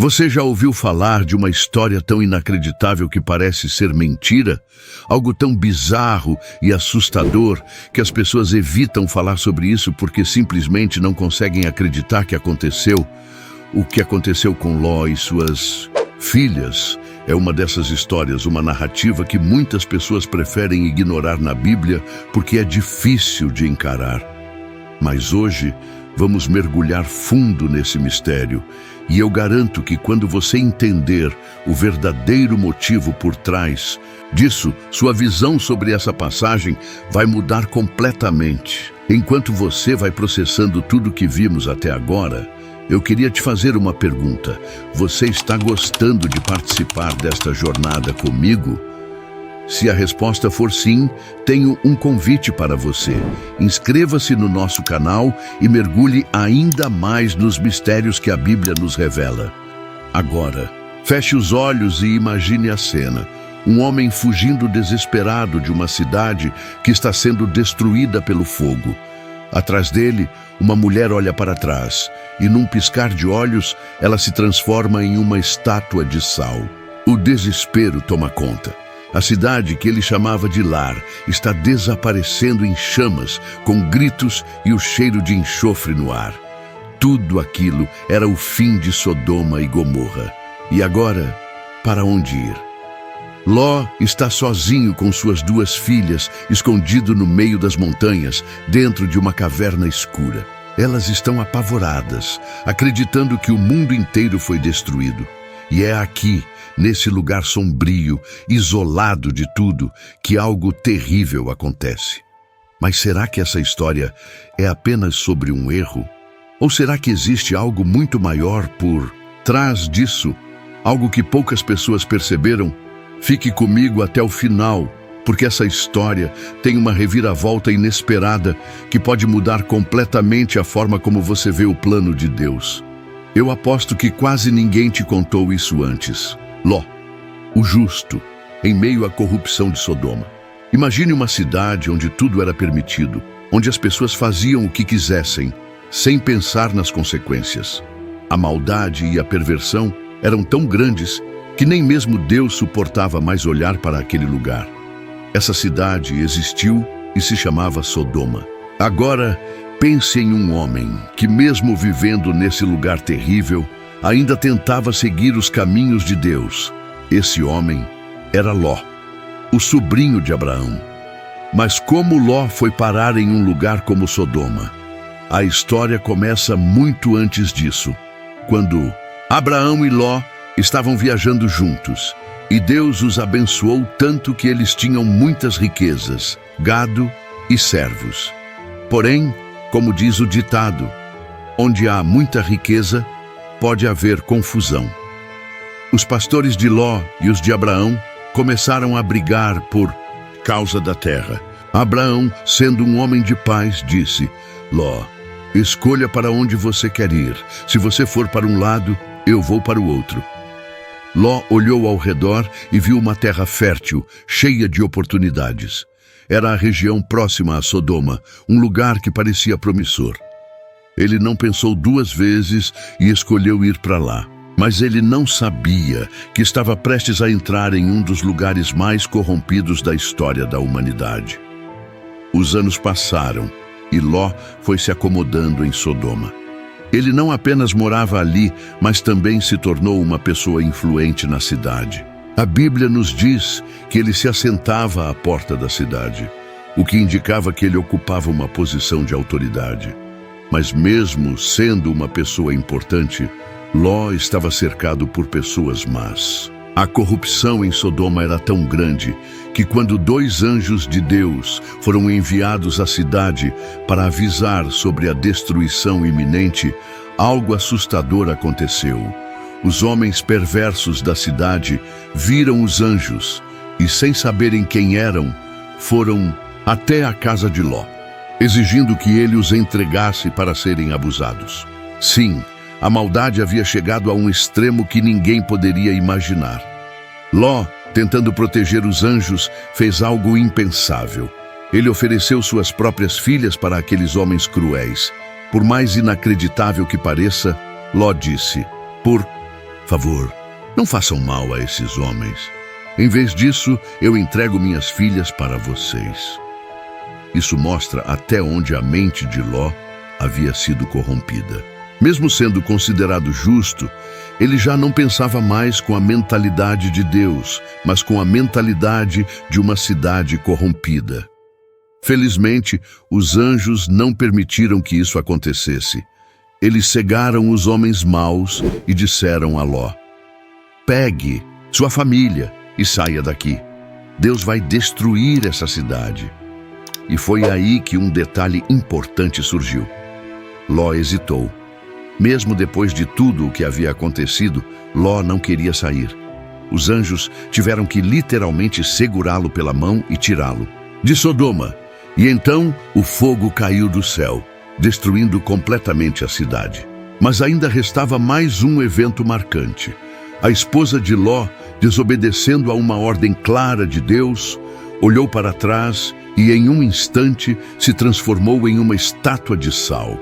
Você já ouviu falar de uma história tão inacreditável que parece ser mentira? Algo tão bizarro e assustador que as pessoas evitam falar sobre isso porque simplesmente não conseguem acreditar que aconteceu. O que aconteceu com Ló e suas filhas é uma dessas histórias, uma narrativa que muitas pessoas preferem ignorar na Bíblia porque é difícil de encarar. Mas hoje vamos mergulhar fundo nesse mistério. E eu garanto que quando você entender o verdadeiro motivo por trás disso, sua visão sobre essa passagem vai mudar completamente. Enquanto você vai processando tudo que vimos até agora, eu queria te fazer uma pergunta. Você está gostando de participar desta jornada comigo? Se a resposta for sim, tenho um convite para você. Inscreva-se no nosso canal e mergulhe ainda mais nos mistérios que a Bíblia nos revela. Agora, feche os olhos e imagine a cena. Um homem fugindo desesperado de uma cidade que está sendo destruída pelo fogo. Atrás dele, uma mulher olha para trás e, num piscar de olhos, ela se transforma em uma estátua de sal. O desespero toma conta. A cidade que ele chamava de lar está desaparecendo em chamas, com gritos e o cheiro de enxofre no ar. Tudo aquilo era o fim de Sodoma e Gomorra. E agora, para onde ir? Ló está sozinho com suas duas filhas, escondido no meio das montanhas, dentro de uma caverna escura. Elas estão apavoradas, acreditando que o mundo inteiro foi destruído. E é aqui, nesse lugar sombrio, isolado de tudo, que algo terrível acontece. Mas será que essa história é apenas sobre um erro? Ou será que existe algo muito maior por trás disso? Algo que poucas pessoas perceberam? Fique comigo até o final, porque essa história tem uma reviravolta inesperada que pode mudar completamente a forma como você vê o plano de Deus. Eu aposto que quase ninguém te contou isso antes. Ló, o justo, em meio à corrupção de Sodoma. Imagine uma cidade onde tudo era permitido, onde as pessoas faziam o que quisessem, sem pensar nas consequências. A maldade e a perversão eram tão grandes que nem mesmo Deus suportava mais olhar para aquele lugar. Essa cidade existiu e se chamava Sodoma. Agora, pense em um homem que, mesmo vivendo nesse lugar terrível, ainda tentava seguir os caminhos de Deus. Esse homem era Ló, o sobrinho de Abraão. Mas como Ló foi parar em um lugar como Sodoma? A história começa muito antes disso, quando Abraão e Ló estavam viajando juntos, e Deus os abençoou tanto que eles tinham muitas riquezas, gado e servos. Porém, como diz o ditado, onde há muita riqueza, pode haver confusão. Os pastores de Ló e os de Abraão começaram a brigar por causa da terra. Abraão, sendo um homem de paz, disse: Ló, escolha para onde você quer ir. Se você for para um lado, eu vou para o outro. Ló olhou ao redor e viu uma terra fértil, cheia de oportunidades. Era a região próxima a Sodoma, um lugar que parecia promissor. Ele não pensou duas vezes e escolheu ir para lá. Mas ele não sabia que estava prestes a entrar em um dos lugares mais corrompidos da história da humanidade. Os anos passaram e Ló foi se acomodando em Sodoma. Ele não apenas morava ali, mas também se tornou uma pessoa influente na cidade. A Bíblia nos diz que ele se assentava à porta da cidade, o que indicava que ele ocupava uma posição de autoridade. Mas mesmo sendo uma pessoa importante, Ló estava cercado por pessoas más. A corrupção em Sodoma era tão grande que quando 2 anjos de Deus foram enviados à cidade para avisar sobre a destruição iminente, algo assustador aconteceu. Os homens perversos da cidade viram os anjos e, sem saberem quem eram, foram até a casa de Ló, exigindo que ele os entregasse para serem abusados. Sim, a maldade havia chegado a um extremo que ninguém poderia imaginar. Ló, tentando proteger os anjos, fez algo impensável. Ele ofereceu suas próprias filhas para aqueles homens cruéis. Por mais inacreditável que pareça, Ló disse: Por Favor, não façam mal a esses homens. Em vez disso, eu entrego minhas filhas para vocês. Isso mostra até onde a mente de Ló havia sido corrompida. Mesmo sendo considerado justo, ele já não pensava mais com a mentalidade de Deus, mas com a mentalidade de uma cidade corrompida. Felizmente, os anjos não permitiram que isso acontecesse. Eles cegaram os homens maus e disseram a Ló: pegue sua família e saia daqui. Deus vai destruir essa cidade. E foi aí que um detalhe importante surgiu. Ló hesitou. Mesmo depois de tudo o que havia acontecido, Ló não queria sair. Os anjos tiveram que literalmente segurá-lo pela mão e tirá-lo de Sodoma. E então o fogo caiu do céu, destruindo completamente a cidade. Mas ainda restava mais um evento marcante. A esposa de Ló, desobedecendo a uma ordem clara de Deus, olhou para trás e em um instante se transformou em uma estátua de sal.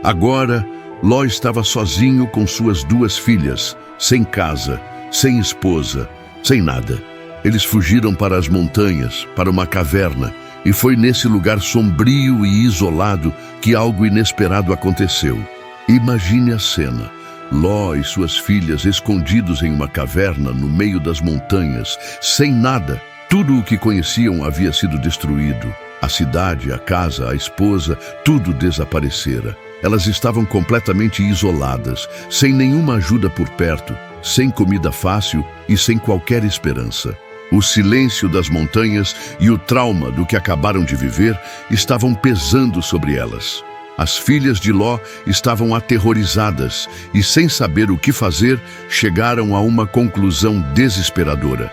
Agora, Ló estava sozinho com suas 2 filhas, sem casa, sem esposa, sem nada. Eles fugiram para as montanhas, para uma caverna, e foi nesse lugar sombrio e isolado que algo inesperado aconteceu. Imagine a cena. Ló e suas filhas escondidos em uma caverna no meio das montanhas, sem nada. Tudo o que conheciam havia sido destruído. A cidade, a casa, a esposa, tudo desaparecera. Elas estavam completamente isoladas, sem nenhuma ajuda por perto, sem comida fácil e sem qualquer esperança. O silêncio das montanhas e o trauma do que acabaram de viver estavam pesando sobre elas. As filhas de Ló estavam aterrorizadas e, sem saber o que fazer, chegaram a uma conclusão desesperadora.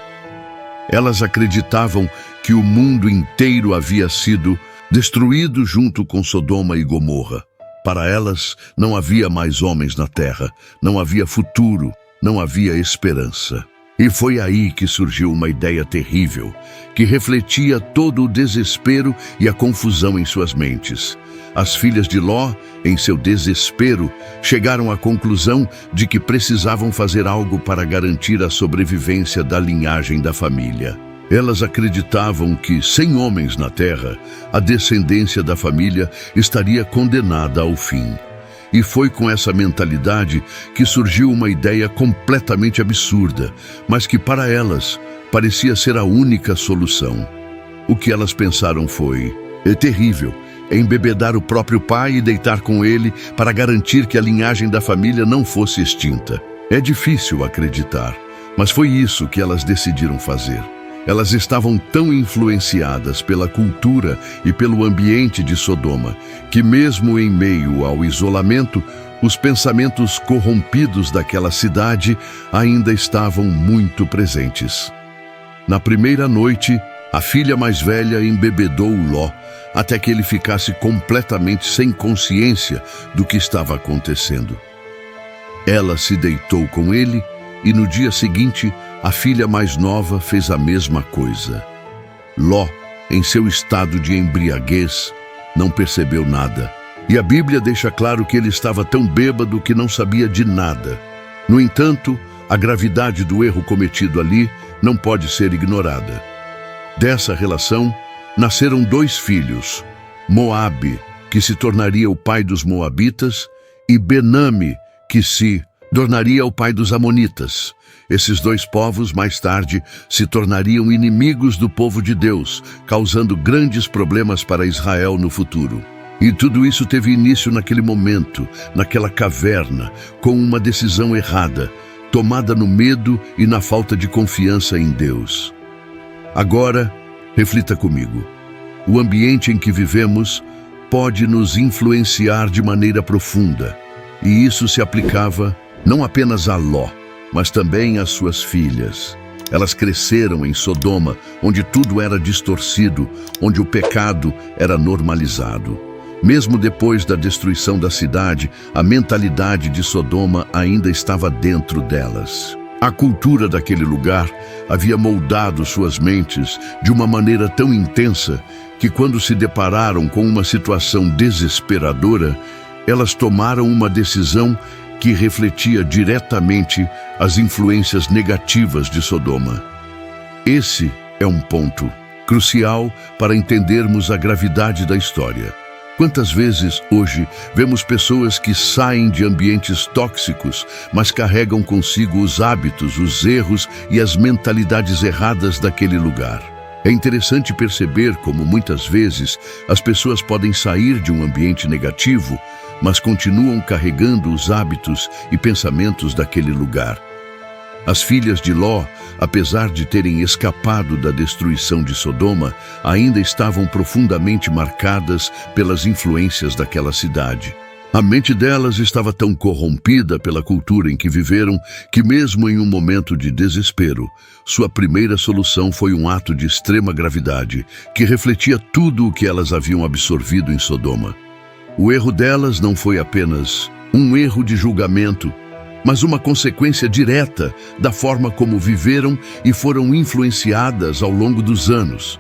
Elas acreditavam que o mundo inteiro havia sido destruído junto com Sodoma e Gomorra. Para elas, não havia mais homens na terra, não havia futuro, não havia esperança. E foi aí que surgiu uma ideia terrível, que refletia todo o desespero e a confusão em suas mentes. As filhas de Ló, em seu desespero, chegaram à conclusão de que precisavam fazer algo para garantir a sobrevivência da linhagem da família. Elas acreditavam que, sem homens na terra, a descendência da família estaria condenada ao fim. E foi com essa mentalidade que surgiu uma ideia completamente absurda, mas que para elas parecia ser a única solução. O que elas pensaram foi: é terrível, embebedar o próprio pai e deitar com ele para garantir que a linhagem da família não fosse extinta. É difícil acreditar, mas foi isso que elas decidiram fazer. Elas estavam tão influenciadas pela cultura e pelo ambiente de Sodoma, que mesmo em meio ao isolamento, os pensamentos corrompidos daquela cidade ainda estavam muito presentes. Na primeira noite, a filha mais velha embebedou Ló, até que ele ficasse completamente sem consciência do que estava acontecendo. Ela se deitou com ele e no dia seguinte, a filha mais nova fez a mesma coisa. Ló, em seu estado de embriaguez, não percebeu nada. E a Bíblia deixa claro que ele estava tão bêbado que não sabia de nada. No entanto, a gravidade do erro cometido ali não pode ser ignorada. Dessa relação, nasceram 2 filhos, Moabe, que se tornaria o pai dos Moabitas, e Benami, que se tornaria o pai dos Amonitas. Esses 2 povos, mais tarde, se tornariam inimigos do povo de Deus, causando grandes problemas para Israel no futuro. E tudo isso teve início naquele momento, naquela caverna, com uma decisão errada, tomada no medo e na falta de confiança em Deus. Agora, reflita comigo. O ambiente em que vivemos pode nos influenciar de maneira profunda, e isso se aplicava não apenas a Ló, mas também às suas filhas. Elas cresceram em Sodoma, onde tudo era distorcido, onde o pecado era normalizado. Mesmo depois da destruição da cidade, a mentalidade de Sodoma ainda estava dentro delas. A cultura daquele lugar havia moldado suas mentes de uma maneira tão intensa que, quando se depararam com uma situação desesperadora, elas tomaram uma decisão que refletia diretamente as influências negativas de Sodoma. Esse é um ponto crucial para entendermos a gravidade da história. Quantas vezes, hoje, vemos pessoas que saem de ambientes tóxicos, mas carregam consigo os hábitos, os erros e as mentalidades erradas daquele lugar. É interessante perceber como, muitas vezes, as pessoas podem sair de um ambiente negativo, mas continuam carregando os hábitos e pensamentos daquele lugar. As filhas de Ló, apesar de terem escapado da destruição de Sodoma, ainda estavam profundamente marcadas pelas influências daquela cidade. A mente delas estava tão corrompida pela cultura em que viveram que, mesmo em um momento de desespero, sua primeira solução foi um ato de extrema gravidade que refletia tudo o que elas haviam absorvido em Sodoma. O erro delas não foi apenas um erro de julgamento, mas uma consequência direta da forma como viveram e foram influenciadas ao longo dos anos.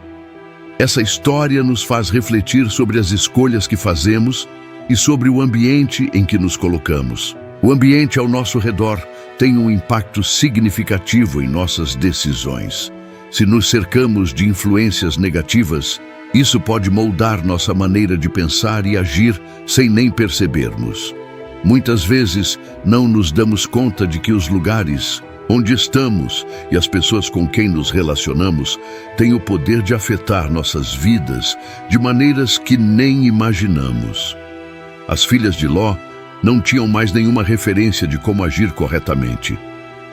Essa história nos faz refletir sobre as escolhas que fazemos e sobre o ambiente em que nos colocamos. O ambiente ao nosso redor tem um impacto significativo em nossas decisões. Se nos cercamos de influências negativas, isso pode moldar nossa maneira de pensar e agir sem nem percebermos. Muitas vezes, não nos damos conta de que os lugares onde estamos e as pessoas com quem nos relacionamos têm o poder de afetar nossas vidas de maneiras que nem imaginamos. As filhas de Ló não tinham mais nenhuma referência de como agir corretamente.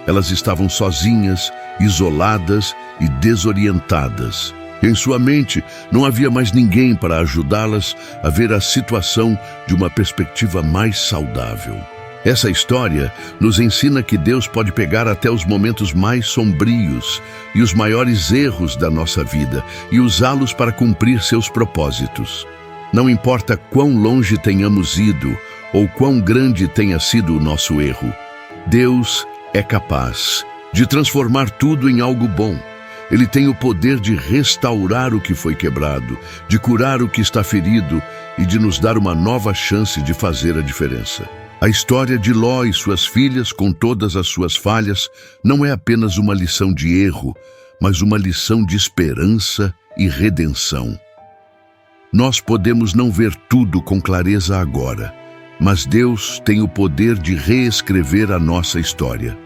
Elas estavam sozinhas, isoladas e desorientadas. Em sua mente, não havia mais ninguém para ajudá-las a ver a situação de uma perspectiva mais saudável. Essa história nos ensina que Deus pode pegar até os momentos mais sombrios e os maiores erros da nossa vida e usá-los para cumprir seus propósitos. Não importa quão longe tenhamos ido ou quão grande tenha sido o nosso erro, Deus é capaz de transformar tudo em algo bom. Ele tem o poder de restaurar o que foi quebrado, de curar o que está ferido e de nos dar uma nova chance de fazer a diferença. A história de Ló e suas filhas, com todas as suas falhas, não é apenas uma lição de erro, mas uma lição de esperança e redenção. Nós podemos não ver tudo com clareza agora, mas Deus tem o poder de reescrever a nossa história.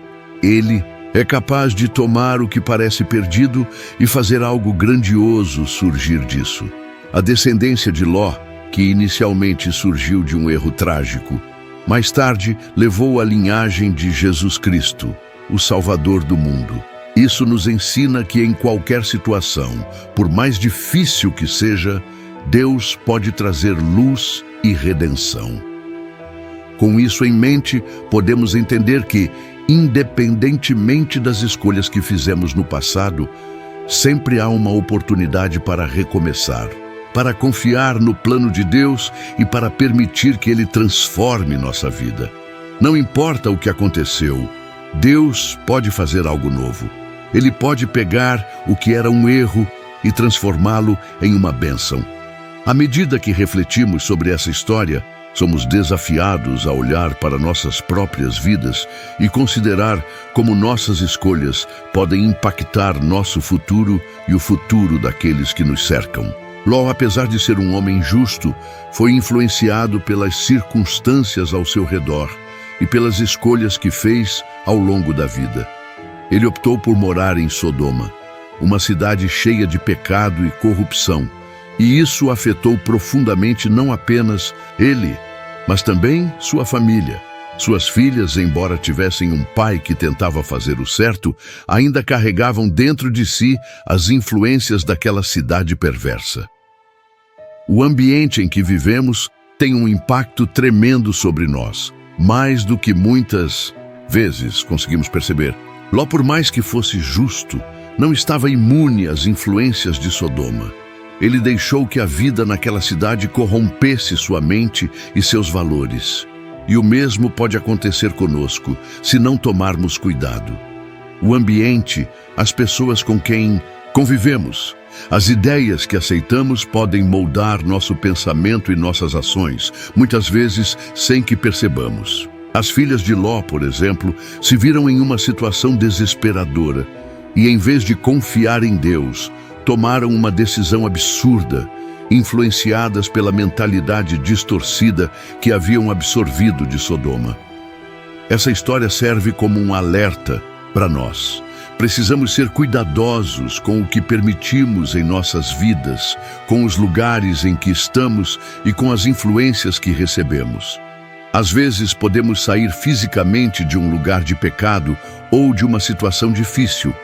Ele é capaz de tomar o que parece perdido e fazer algo grandioso surgir disso. A descendência de Ló, que inicialmente surgiu de um erro trágico, mais tarde levou a linhagem de Jesus Cristo, o Salvador do mundo. Isso nos ensina que em qualquer situação, por mais difícil que seja, Deus pode trazer luz e redenção. Com isso em mente, podemos entender que, independentemente das escolhas que fizemos no passado, sempre há uma oportunidade para recomeçar, para confiar no plano de Deus e para permitir que Ele transforme nossa vida. Não importa o que aconteceu, Deus pode fazer algo novo. Ele pode pegar o que era um erro e transformá-lo em uma bênção. À medida que refletimos sobre essa história, somos desafiados a olhar para nossas próprias vidas e considerar como nossas escolhas podem impactar nosso futuro e o futuro daqueles que nos cercam. Ló, apesar de ser um homem justo, foi influenciado pelas circunstâncias ao seu redor e pelas escolhas que fez ao longo da vida. Ele optou por morar em Sodoma, uma cidade cheia de pecado e corrupção, e isso afetou profundamente não apenas ele, mas também sua família. Suas filhas, embora tivessem um pai que tentava fazer o certo, ainda carregavam dentro de si as influências daquela cidade perversa. O ambiente em que vivemos tem um impacto tremendo sobre nós, mais do que muitas vezes conseguimos perceber. Ló, por mais que fosse justo, não estava imune às influências de Sodoma. Ele deixou que a vida naquela cidade corrompesse sua mente e seus valores. E o mesmo pode acontecer conosco, se não tomarmos cuidado. O ambiente, as pessoas com quem convivemos, as ideias que aceitamos podem moldar nosso pensamento e nossas ações, muitas vezes sem que percebamos. As filhas de Ló, por exemplo, se viram em uma situação desesperadora e, em vez de confiar em Deus, tomaram uma decisão absurda, influenciadas pela mentalidade distorcida que haviam absorvido de Sodoma. Essa história serve como um alerta para nós. Precisamos ser cuidadosos com o que permitimos em nossas vidas, com os lugares em que estamos e com as influências que recebemos. Às vezes podemos sair fisicamente de um lugar de pecado ou de uma situação difícil,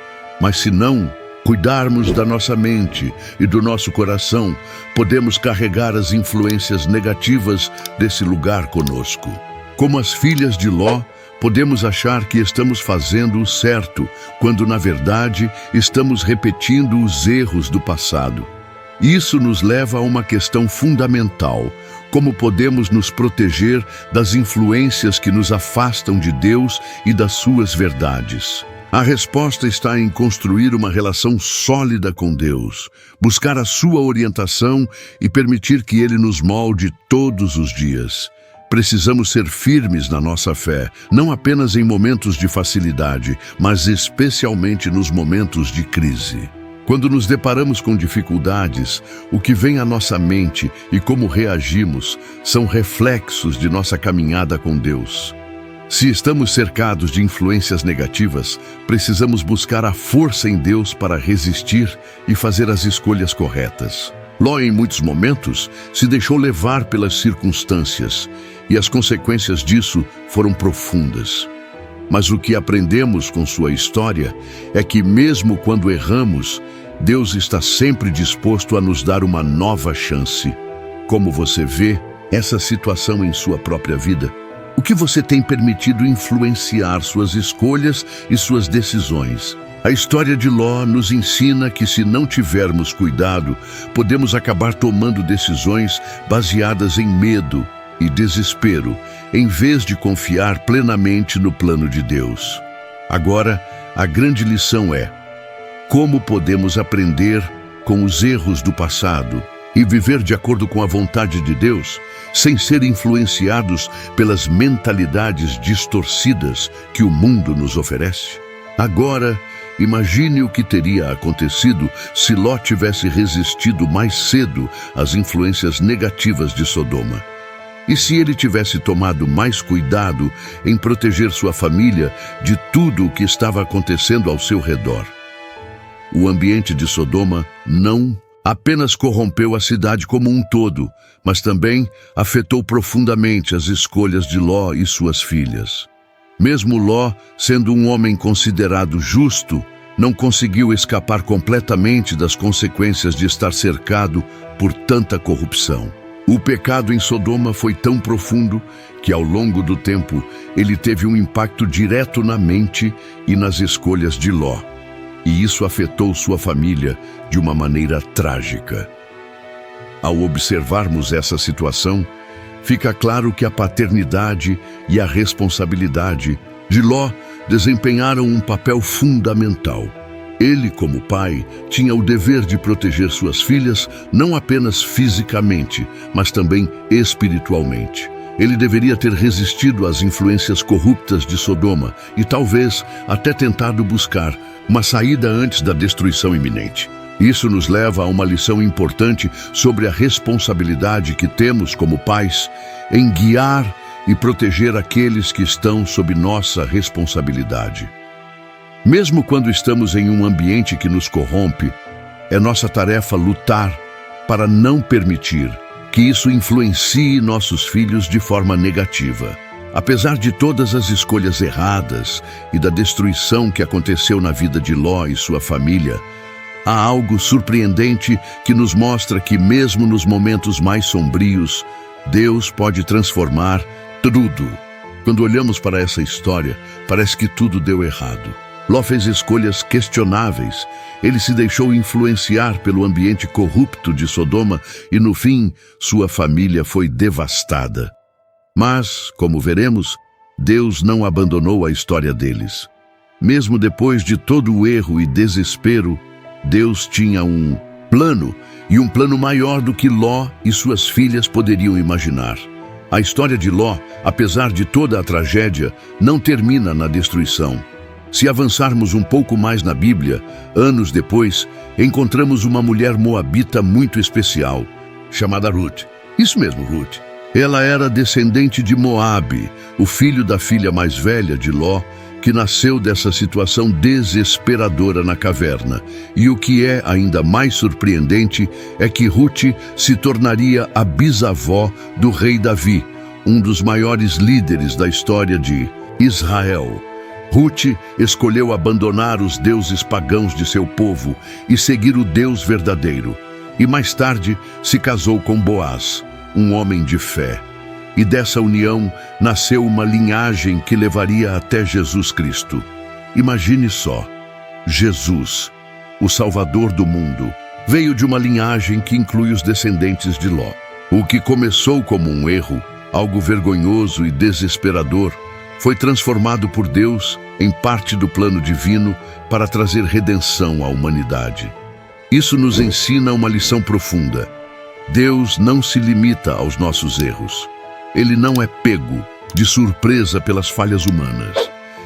mas se não cuidarmos da nossa mente e do nosso coração, podemos carregar as influências negativas desse lugar conosco. Como as filhas de Ló, podemos achar que estamos fazendo o certo, quando na verdade estamos repetindo os erros do passado. Isso nos leva a uma questão fundamental: como podemos nos proteger das influências que nos afastam de Deus e das suas verdades? A resposta está em construir uma relação sólida com Deus, buscar a sua orientação e permitir que Ele nos molde todos os dias. Precisamos ser firmes na nossa fé, não apenas em momentos de facilidade, mas especialmente nos momentos de crise. Quando nos deparamos com dificuldades, o que vem à nossa mente e como reagimos são reflexos de nossa caminhada com Deus. Se estamos cercados de influências negativas, precisamos buscar a força em Deus para resistir e fazer as escolhas corretas. Ló, em muitos momentos, se deixou levar pelas circunstâncias, e as consequências disso foram profundas. Mas o que aprendemos com sua história é que, mesmo quando erramos, Deus está sempre disposto a nos dar uma nova chance. Como você vê essa situação em sua própria vida? O que você tem permitido influenciar suas escolhas e suas decisões? A história de Ló nos ensina que, se não tivermos cuidado, podemos acabar tomando decisões baseadas em medo e desespero, em vez de confiar plenamente no plano de Deus. Agora, a grande lição é: como podemos aprender com os erros do passado e viver de acordo com a vontade de Deus, sem ser influenciados pelas mentalidades distorcidas que o mundo nos oferece? Agora, imagine o que teria acontecido se Ló tivesse resistido mais cedo às influências negativas de Sodoma. E se ele tivesse tomado mais cuidado em proteger sua família de tudo o que estava acontecendo ao seu redor? O ambiente de Sodoma não apenas corrompeu a cidade como um todo, mas também afetou profundamente as escolhas de Ló e suas filhas. Mesmo Ló, sendo um homem considerado justo, não conseguiu escapar completamente das consequências de estar cercado por tanta corrupção. O pecado em Sodoma foi tão profundo que, ao longo do tempo, ele teve um impacto direto na mente e nas escolhas de Ló. E isso afetou sua família de uma maneira trágica. Ao observarmos essa situação, fica claro que a paternidade e a responsabilidade de Ló desempenharam um papel fundamental. Ele, como pai, tinha o dever de proteger suas filhas não apenas fisicamente, mas também espiritualmente. Ele deveria ter resistido às influências corruptas de Sodoma e talvez até tentado buscar uma saída antes da destruição iminente. Isso nos leva a uma lição importante sobre a responsabilidade que temos como pais em guiar e proteger aqueles que estão sob nossa responsabilidade. Mesmo quando estamos em um ambiente que nos corrompe, é nossa tarefa lutar para não permitir que isso influencie nossos filhos de forma negativa. Apesar de todas as escolhas erradas e da destruição que aconteceu na vida de Ló e sua família, há algo surpreendente que nos mostra que, mesmo nos momentos mais sombrios, Deus pode transformar tudo. Quando olhamos para essa história, parece que tudo deu errado. Ló fez escolhas questionáveis. Ele se deixou influenciar pelo ambiente corrupto de Sodoma e, no fim, sua família foi devastada. Mas, como veremos, Deus não abandonou a história deles. Mesmo depois de todo o erro e desespero, Deus tinha um plano, e um plano maior do que Ló e suas filhas poderiam imaginar. A história de Ló, apesar de toda a tragédia, não termina na destruição. Se avançarmos um pouco mais na Bíblia, anos depois, encontramos uma mulher moabita muito especial, chamada Ruth. Isso mesmo, Ruth. Ela era descendente de Moabe, o filho da filha mais velha de Ló, que nasceu dessa situação desesperadora na caverna. E o que é ainda mais surpreendente é que Ruth se tornaria a bisavó do rei Davi, um dos maiores líderes da história de Israel. Ruth escolheu abandonar os deuses pagãos de seu povo e seguir o Deus verdadeiro. E mais tarde se casou com Boaz, um homem de fé. E dessa união nasceu uma linhagem que levaria até Jesus Cristo. Imagine só, Jesus, o Salvador do mundo, veio de uma linhagem que inclui os descendentes de Ló. O que começou como um erro, algo vergonhoso e desesperador, foi transformado por Deus em parte do plano divino para trazer redenção à humanidade. Isso nos ensina uma lição profunda. Deus não se limita aos nossos erros. Ele não é pego de surpresa pelas falhas humanas.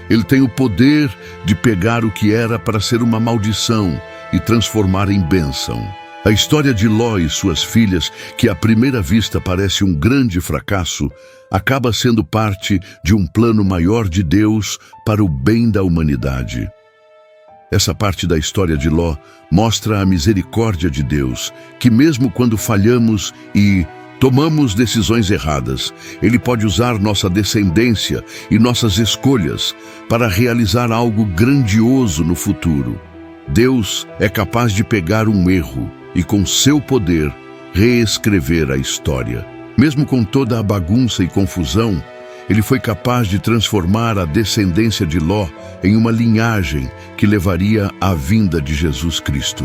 Ele tem o poder de pegar o que era para ser uma maldição e transformar em bênção. A história de Ló e suas filhas, que à primeira vista parece um grande fracasso, acaba sendo parte de um plano maior de Deus para o bem da humanidade. Essa parte da história de Ló mostra a misericórdia de Deus, que mesmo quando falhamos e tomamos decisões erradas, Ele pode usar nossa descendência e nossas escolhas para realizar algo grandioso no futuro. Deus é capaz de pegar um erro e, com seu poder, reescrever a história. Mesmo com toda a bagunça e confusão, Ele foi capaz de transformar a descendência de Ló em uma linhagem que levaria à vinda de Jesus Cristo.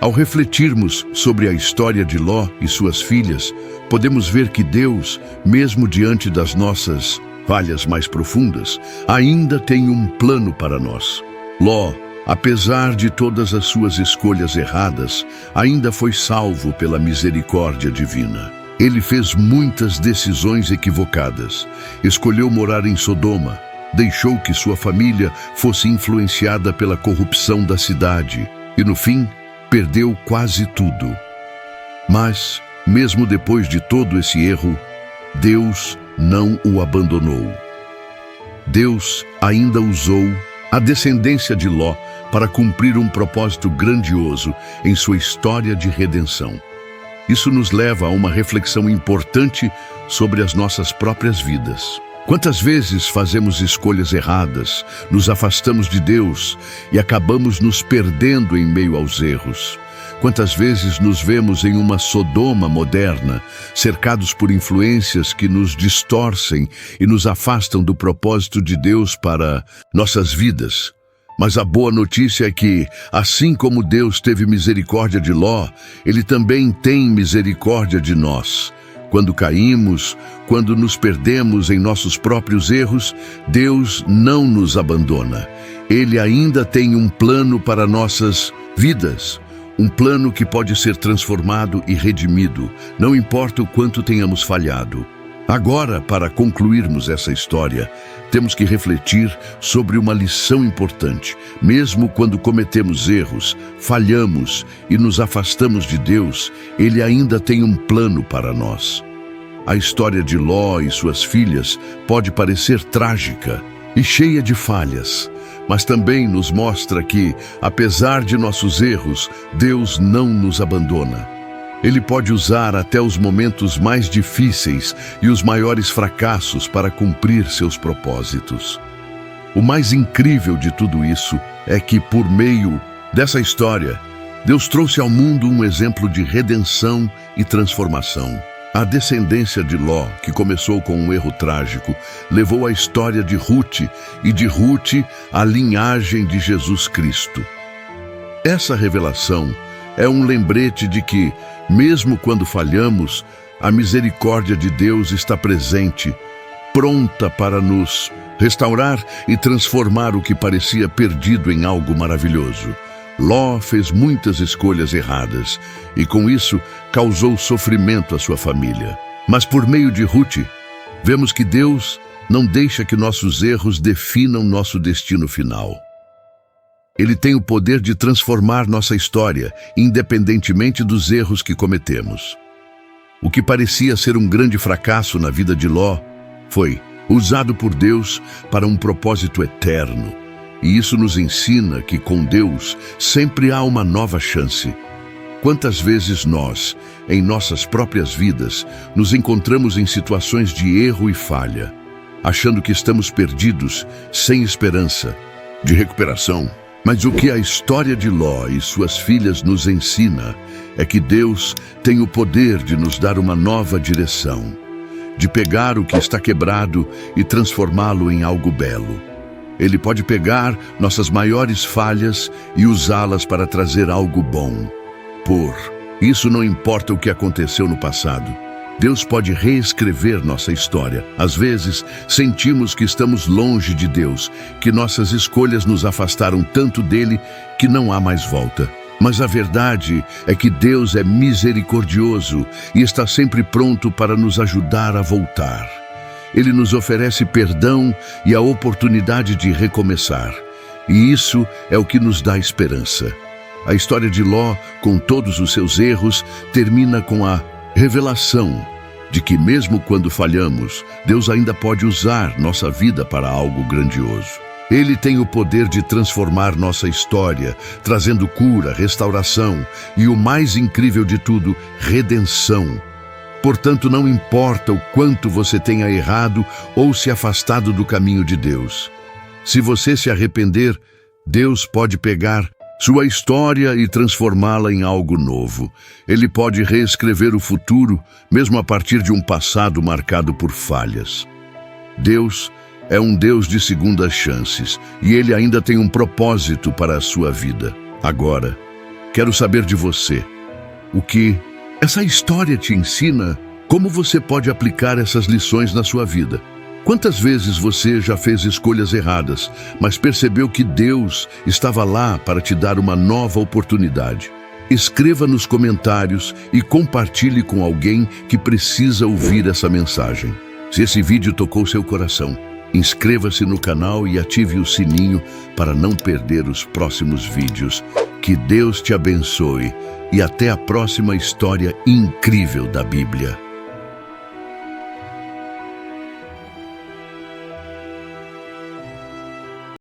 Ao refletirmos sobre a história de Ló e suas filhas, podemos ver que Deus, mesmo diante das nossas falhas mais profundas, ainda tem um plano para nós. Ló, apesar de todas as suas escolhas erradas, ainda foi salvo pela misericórdia divina. Ele fez muitas decisões equivocadas. Escolheu morar em Sodoma, deixou que sua família fosse influenciada pela corrupção da cidade e, no fim, perdeu quase tudo. Mas, mesmo depois de todo esse erro, Deus não o abandonou. Deus ainda usou a descendência de Ló para cumprir um propósito grandioso em sua história de redenção. Isso nos leva a uma reflexão importante sobre as nossas próprias vidas. Quantas vezes fazemos escolhas erradas, nos afastamos de Deus e acabamos nos perdendo em meio aos erros? Quantas vezes nos vemos em uma Sodoma moderna, cercados por influências que nos distorcem e nos afastam do propósito de Deus para nossas vidas? Mas a boa notícia é que, assim como Deus teve misericórdia de Ló, Ele também tem misericórdia de nós. Quando caímos, quando nos perdemos em nossos próprios erros, Deus não nos abandona. Ele ainda tem um plano para nossas vidas, um plano que pode ser transformado e redimido, não importa o quanto tenhamos falhado. Agora, para concluirmos essa história, temos que refletir sobre uma lição importante. Mesmo quando cometemos erros, falhamos e nos afastamos de Deus, Ele ainda tem um plano para nós. A história de Ló e suas filhas pode parecer trágica e cheia de falhas, mas também nos mostra que, apesar de nossos erros, Deus não nos abandona. Ele pode usar até os momentos mais difíceis e os maiores fracassos para cumprir seus propósitos. O mais incrível de tudo isso é que, por meio dessa história, Deus trouxe ao mundo um exemplo de redenção e transformação. A descendência de Ló, que começou com um erro trágico, levou a história de Ruth e de Ruth a linhagem de Jesus Cristo. Essa revelação é um lembrete de que, mesmo quando falhamos, a misericórdia de Deus está presente, pronta para nos restaurar e transformar o que parecia perdido em algo maravilhoso. Ló fez muitas escolhas erradas e, com isso, causou sofrimento à sua família. Mas por meio de Ruth, vemos que Deus não deixa que nossos erros definam nosso destino final. Ele tem o poder de transformar nossa história, independentemente dos erros que cometemos. O que parecia ser um grande fracasso na vida de Ló foi usado por Deus para um propósito eterno. E isso nos ensina que com Deus sempre há uma nova chance. Quantas vezes nós, em nossas próprias vidas, nos encontramos em situações de erro e falha, achando que estamos perdidos, sem esperança de recuperação. Mas o que a história de Ló e suas filhas nos ensina é que Deus tem o poder de nos dar uma nova direção, de pegar o que está quebrado e transformá-lo em algo belo. Ele pode pegar nossas maiores falhas e usá-las para trazer algo bom. Isso não importa o que aconteceu no passado. Deus pode reescrever nossa história. Às vezes, sentimos que estamos longe de Deus, que nossas escolhas nos afastaram tanto dele que não há mais volta. Mas a verdade é que Deus é misericordioso e está sempre pronto para nos ajudar a voltar. Ele nos oferece perdão e a oportunidade de recomeçar. E isso é o que nos dá esperança. A história de Ló, com todos os seus erros, termina com a revelação de que mesmo quando falhamos, Deus ainda pode usar nossa vida para algo grandioso. Ele tem o poder de transformar nossa história, trazendo cura, restauração e, o mais incrível de tudo, redenção. Portanto, não importa o quanto você tenha errado ou se afastado do caminho de Deus. Se você se arrepender, Deus pode pegar sua história e transformá-la em algo novo. Ele pode reescrever o futuro, mesmo a partir de um passado marcado por falhas. Deus é um Deus de segundas chances, e Ele ainda tem um propósito para a sua vida. Agora, quero saber de você. O que essa história te ensina? Como você pode aplicar essas lições na sua vida? Quantas vezes você já fez escolhas erradas, mas percebeu que Deus estava lá para te dar uma nova oportunidade? Escreva nos comentários e compartilhe com alguém que precisa ouvir essa mensagem. Se esse vídeo tocou seu coração, inscreva-se no canal e ative o sininho para não perder os próximos vídeos. Que Deus te abençoe e até a próxima história incrível da Bíblia.